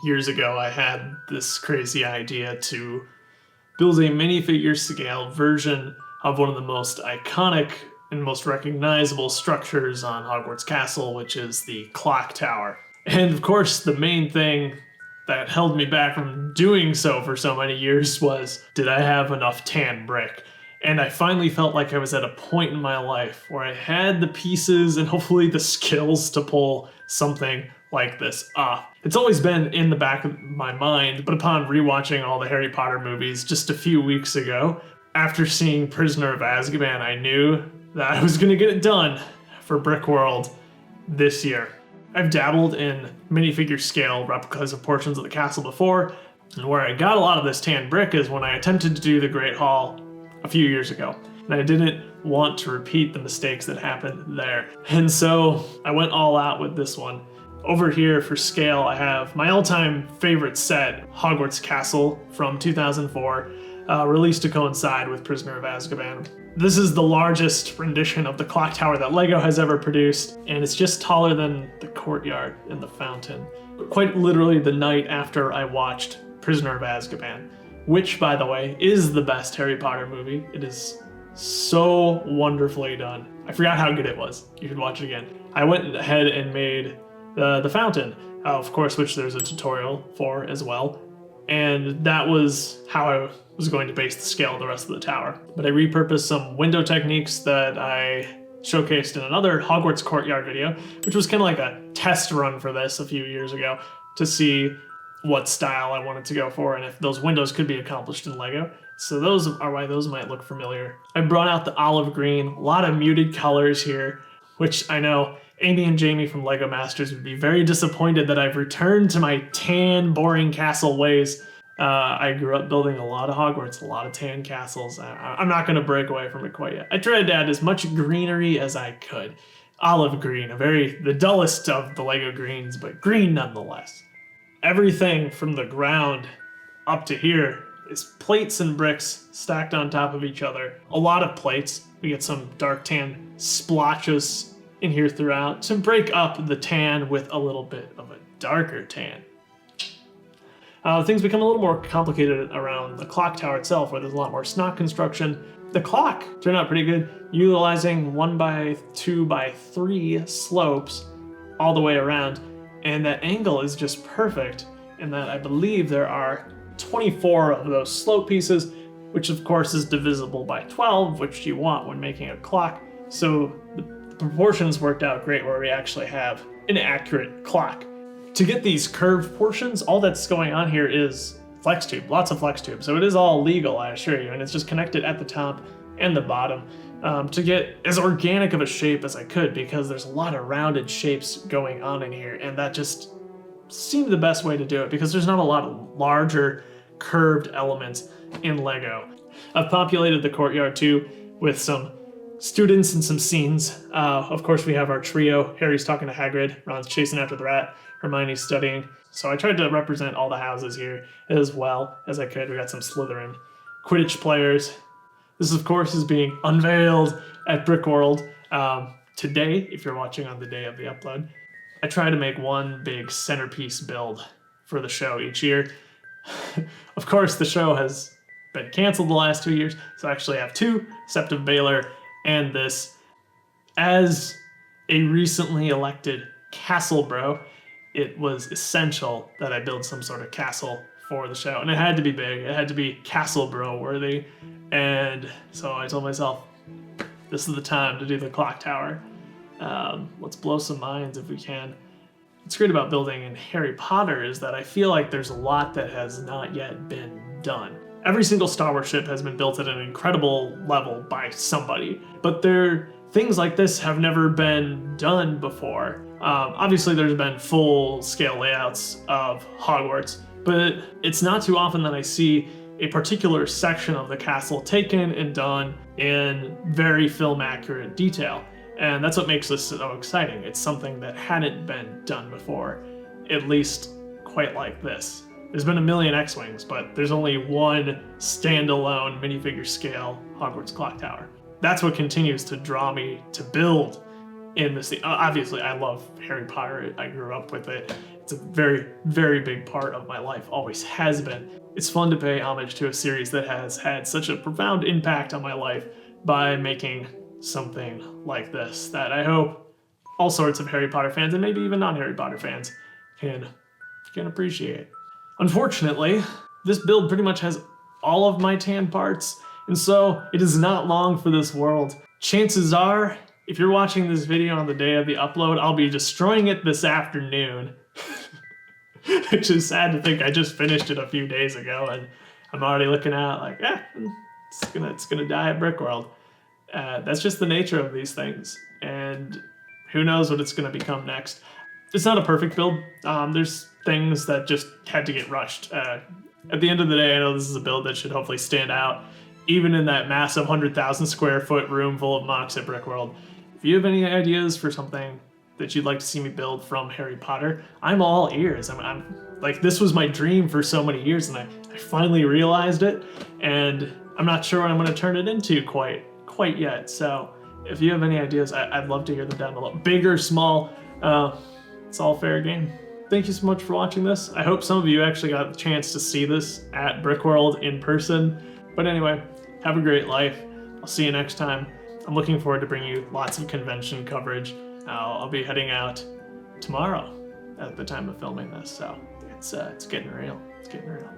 Years ago, I had this crazy idea to build a minifigure-scaled version of one of the most iconic and most recognizable structures on Hogwarts Castle, which is the Clock Tower. And of course, the main thing that held me back from doing so for so many years was, did I have enough tan brick? And I finally felt like I was at a point in my life where I had the pieces and hopefully the skills to pull something like this off. It's always been in the back of my mind, but upon rewatching all the Harry Potter movies just a few weeks ago, after seeing Prisoner of Azkaban, I knew that I was going to get it done for Brickworld this year. I've dabbled in minifigure scale replicas of portions of the castle before, and where I got a lot of this tan brick is when I attempted to do the Great Hall a few years ago. And I didn't want to repeat the mistakes that happened there. And so I went all out with this one. Over here for scale, I have my all-time favorite set, Hogwarts Castle from 2004, released to coincide with Prisoner of Azkaban. This is the largest rendition of the clock tower that LEGO has ever produced, and it's just taller than the Courtyard and the fountain. Quite literally the night after I watched Prisoner of Azkaban, which, by the way, is the best Harry Potter movie. It is so wonderfully done. I forgot how good it was. You should watch it again. I went ahead and made the fountain, of course, which there's a tutorial for as well. And that was how I was going to base the scale of the rest of the tower. But I repurposed some window techniques that I showcased in another Hogwarts Courtyard video, which was kind of like a test run for this a few years ago to see what style I wanted to go for and if those windows could be accomplished in LEGO. So those are why those might look familiar. I brought out the olive green, a lot of muted colors here, which I know Amy and Jamie from LEGO Masters would be very disappointed that I've returned to my tan, boring castle ways. I grew up building a lot of Hogwarts, a lot of tan castles. I'm not going to break away from it quite yet. I tried to add as much greenery as I could. Olive green, the dullest of the LEGO greens, but green nonetheless. Everything from the ground up to here is plates and bricks stacked on top of each other. A lot of plates. We get some dark tan splotches in here throughout to break up the tan with a little bit of a darker tan. Things become a little more complicated around the clock tower itself, where there's a lot more snot construction. The clock turned out pretty good, utilizing 1x2x3 slopes all the way around, and that angle is just perfect in that I believe there are 24 of those slope pieces, which of course is divisible by 12, which you want when making a clock. So the proportions worked out great where we actually have an accurate clock. To get these curved portions, all that's going on here is flex tube, lots of flex tube. So it is all legal, I assure you, and it's just connected at the top and the bottom to get as organic of a shape as I could, because there's a lot of rounded shapes going on in here, and that just seemed the best way to do it because there's not a lot of larger curved elements in LEGO. I've populated the courtyard too with some students and some scenes. Of course, we have our trio. Harry's talking to Hagrid, Ron's chasing after the rat, Hermione's studying. So I tried to represent all the houses here as well as I could. We got some Slytherin Quidditch players. This, of course, is being unveiled at Brickworld today, if you're watching on the day of the upload. I try to make one big centerpiece build for the show each year. Of course, the show has been canceled the last 2 years, so I actually have two, Septive Baylor and this. As a recently elected castle bro, it was essential that I build some sort of castle for the show, and it had to be big. It had to be castle bro worthy, and so I told myself, this is the time to do the clock tower. Let's blow some minds if we can. What's great about building in Harry Potter is that I feel like there's a lot that has not yet been done. Every single Star Wars ship has been built at an incredible level by somebody, but things like this have never been done before. Obviously, there's been full-scale layouts of Hogwarts, but it's not too often that I see a particular section of the castle taken and done in very film-accurate detail. And that's what makes this so exciting. It's something that hadn't been done before, at least quite like this. There's been a million X-Wings, but there's only one standalone minifigure scale Hogwarts Clock Tower. That's what continues to draw me to build in this thing. Obviously, I love Harry Potter. I grew up with it. It's a very, very big part of my life, always has been. It's fun to pay homage to a series that has had such a profound impact on my life by making something like this that I hope all sorts of Harry Potter fans, and maybe even non-Harry Potter fans, can appreciate. Unfortunately, this build pretty much has all of my tan parts, and so it is not long for this world. Chances are, if you're watching this video on the day of the upload, I'll be destroying it this afternoon. Which is sad to think I just finished it a few days ago, and I'm already looking at it like, it's gonna die at Brickworld. That's just the nature of these things, and who knows what it's gonna become next. It's not a perfect build. There's things that just had to get rushed. At the end of the day, I know this is a build that should hopefully stand out, even in that massive 100,000 square foot room full of monks at Brickworld. If you have any ideas for something that you'd like to see me build from Harry Potter, I'm all ears. I'm like, this was my dream for so many years, and I finally realized it, and I'm not sure what I'm gonna turn it into quite yet. So if you have any ideas, I'd love to hear them down below. Big or small, it's all fair game. Thank you so much for watching this. I hope some of you actually got the chance to see this at Brickworld in person. But anyway, have a great life. I'll see you next time. I'm looking forward to bringing you lots of convention coverage. I'll be heading out tomorrow at the time of filming this, so it's getting real. It's getting real.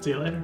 See you later.